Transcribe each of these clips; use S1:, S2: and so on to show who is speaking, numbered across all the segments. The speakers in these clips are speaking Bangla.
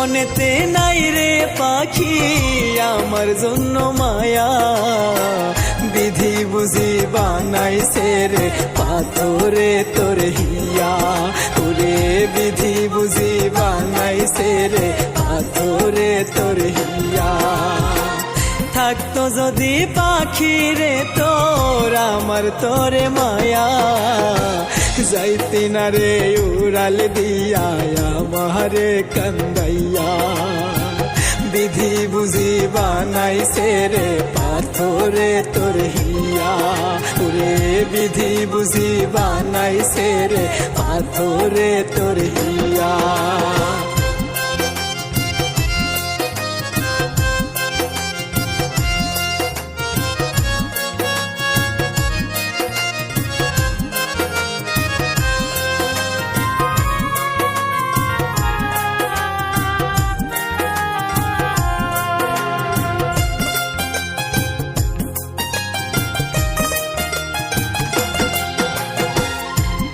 S1: মনেতে নাই রে পাখি আমার জন্য মায়া, বিধি বুঝি বানাইছে রে পাথরে তোর হিয়া, ওরে বিধি বুঝি বানাইছে রে পাথরে তোর হিয়া। থাকতো যদি পাখি রে তোর আমার তোরে মায়া, যাইতি না রে উড়াল দিয়া আমারে কান্দাইয়া, বিধি বুঝি বানাইছে রে পাথরে তোর হিয়া, ওরে বিধি বুঝি বানাইছে রে পাথরে তোর হিয়া।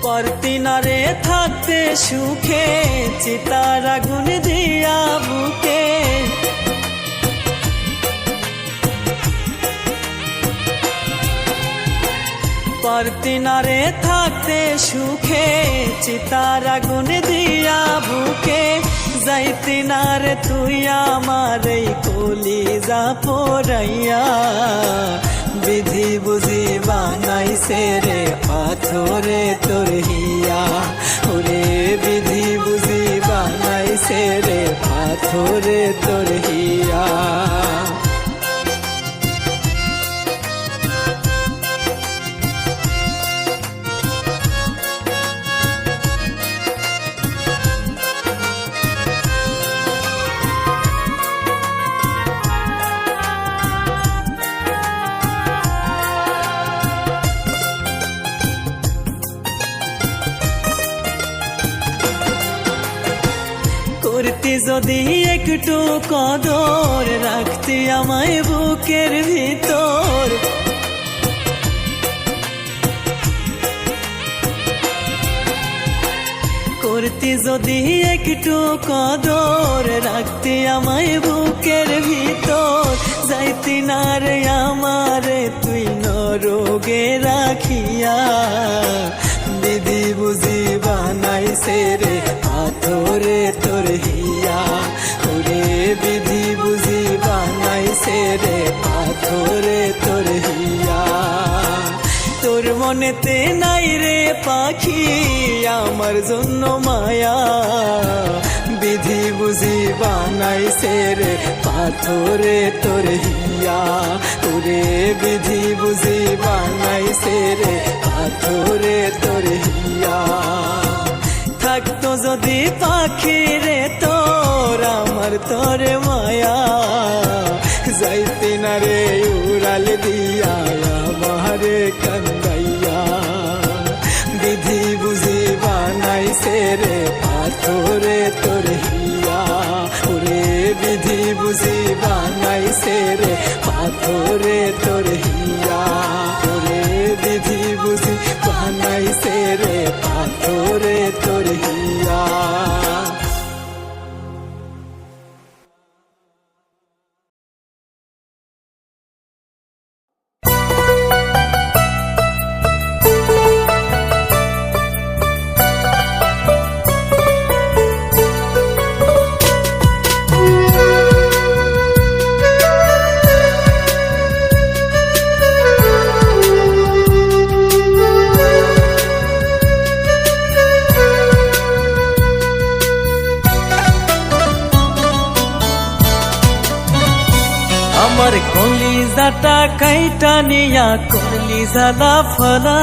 S1: পারতি না রে থাকতে সুখে চিতার আগুন দিয়া বুকে, পারতি না রে থাকতে সুখে চিতার আগুন দিয়া বুকে, যাইতি না রে তুই আমার এই কলিজা পোড়াইয়া, বিধি বুঝি বানাইছে রে পাথরে তোর হিয়া, ওরে বিধি বুঝি বানাইছে রে পাথরে তোর হিয়া। করতি যদি একটু কদর রাখতি আমায় বুকের ভিতর, করতি যদি একটু কদর রাখতি আমায় বুকের ভিতর, যাইতি না রে আমারে তুই নরগে রাখিয়া, বিধি বুঝি বানাইছে রে পাথরে তোর হিয়া, ওরে বিধি বুঝি বানাইছে রে পাথরে তোর হিয়া। তোর মনেতে নাই রে পাখি আমার জন্য মায়া, বিধি বুঝি বানাইছে রে পাথরে তোর হিয়া, ওরে বিধি বুঝি বানাইছে রে পাথরে তোর হিয়া। থাকতো যদি পাখি রে তোর আমার তোরে মায়া, যাইতি না রে উড়াল দিয়া আমারে কান্দাইয়া, বিধি বুঝি বানাইছে রে পাথরে তোর হিয়া, ওরে বিধি বুঝি বানাইছে রে পাথরে তোর হিয়া, ওরে বিধি বুঝি বানাইছে রে পাথরে তোর হিয়া। আমার কলিজাটা কাইটা নিয়া করলি জালা ফলা,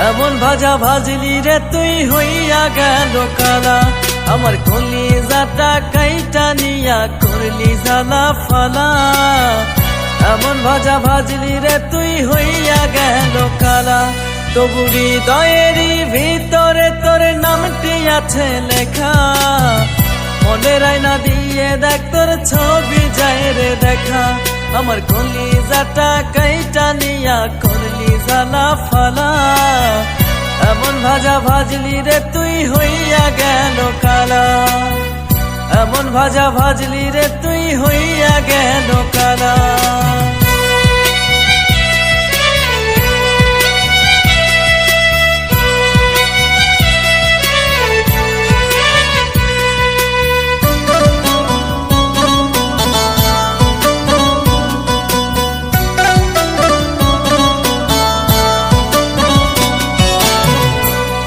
S1: এমন ভাজা ভাজলি রে তুই হইয়া গেল কালা, আমার কলিজাটা কাইটা নিয়া করলি জালা ফলা, এমন ভাজা ভাজলি রে তুই হইয়া গেল কালা। তবু হৃদয়েরই ভিতরে তোর নামটি আছে লেখা, মনের আয়না দিয়ে দেখ তোর ছবি যায় রে দেখা, আমার কলিজাটা কাইটা নিয়া করলি জালা ফালা, এমন ভাজা ভাজলি রে তুই হইয়া গেল কালা, এমন ভাজা ভাজলি রে তুই হইয়া গেল কালা।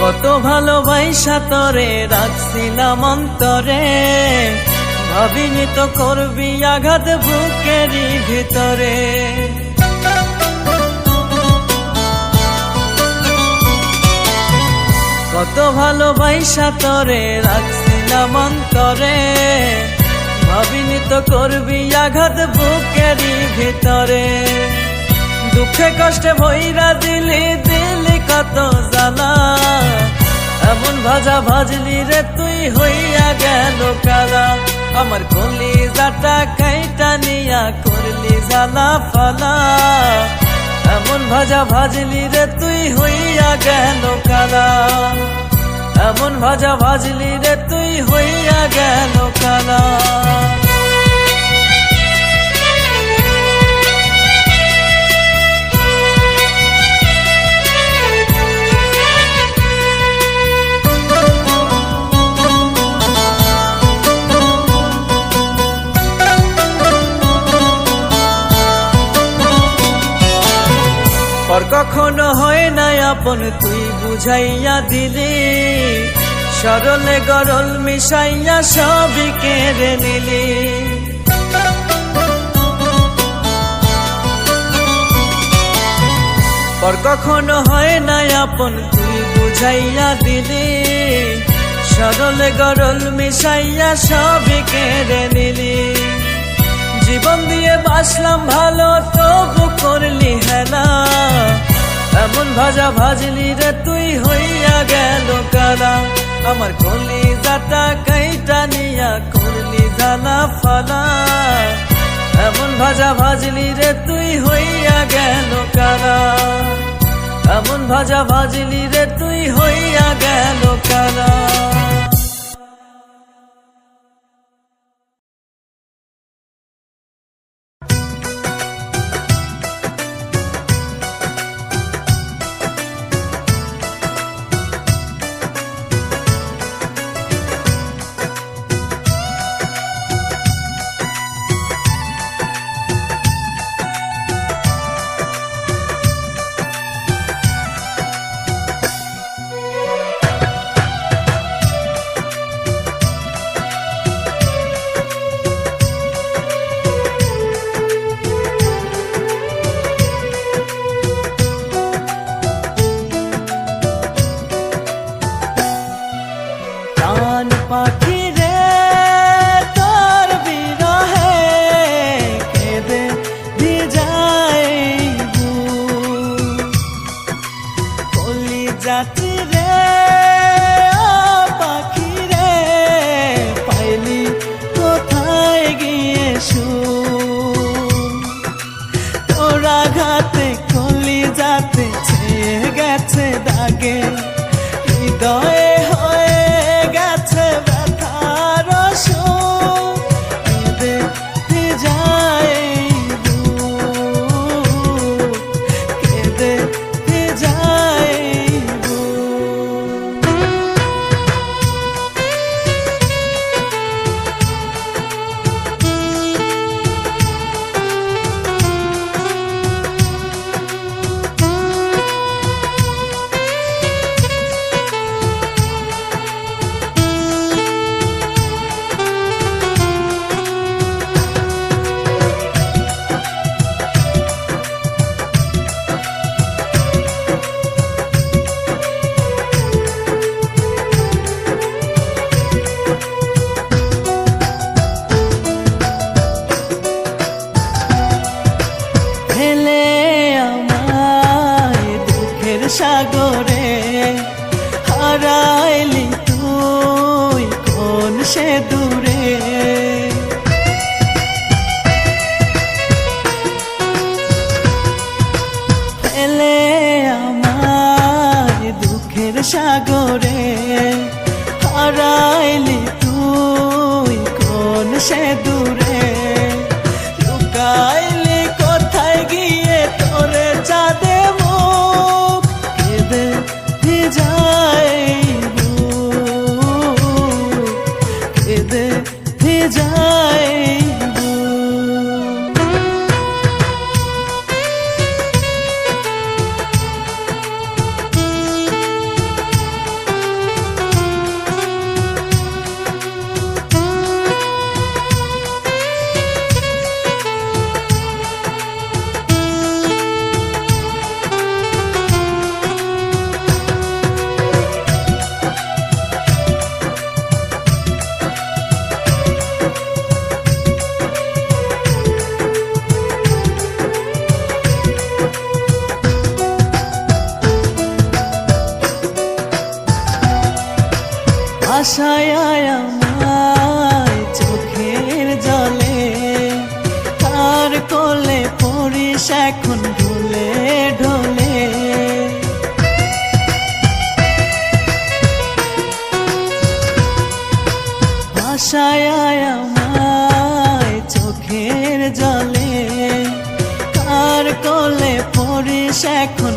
S1: কত ভালোবাসা তরে রাখছিলাম অন্তরে, ভাবিনি তো করবি আঘাত বুকেরই ভিতরে। কত ভালোবাসা তরে রাখছিলাম অন্তরে, ভাবিনি তো করবি আঘাত বুকেরই ভিতরে। দুঃখে কষ্টে ভইরা দিলি দিলি কত জ্বালা, এমন ভাজা ভাজলি রে তুই হইয়া গেল কালা। আমার কলিজাটা কাইটা নিয়া করলি জ্বালা ফালা, এমন ভাজা ভাজলি রে তুই হইয়া গেল কালা। এমন ভাজা ভাজলি রে তুই হইয়া গেল কালা। পর কখনো হয় না আপন তুই বুঝাইয়া দিলি, সরলে গরল মিশাইয়া সবই কেড়ে নিলি। পর কখনো হয় না আপন তুই বুঝাইয়া দিলি, সরলে গরল মিশাইয়া সবই কেড়ে নিলি। জীবন দিয়ে বাসলাম ভালো তবু করলি হেলা, এমন ভাজা ভাজলি রে তুই হইয়া গেল কালা। আমার কলিজাটা কাইটা নিয়া করলি জ্বালা ফালা, এমন ভাজা ভাজলি রে তুই হইয়া গেল কালা। এমন ভাজা ভাজলি রে তুই হইয়া গেল কালা। ভাষায় আমায় চোখের জলে, কার কোলে পড়িস এখন ঢলে ঢলে। ভাষায় আমায় চোখের জলে, কার কোলে পড়িস এখন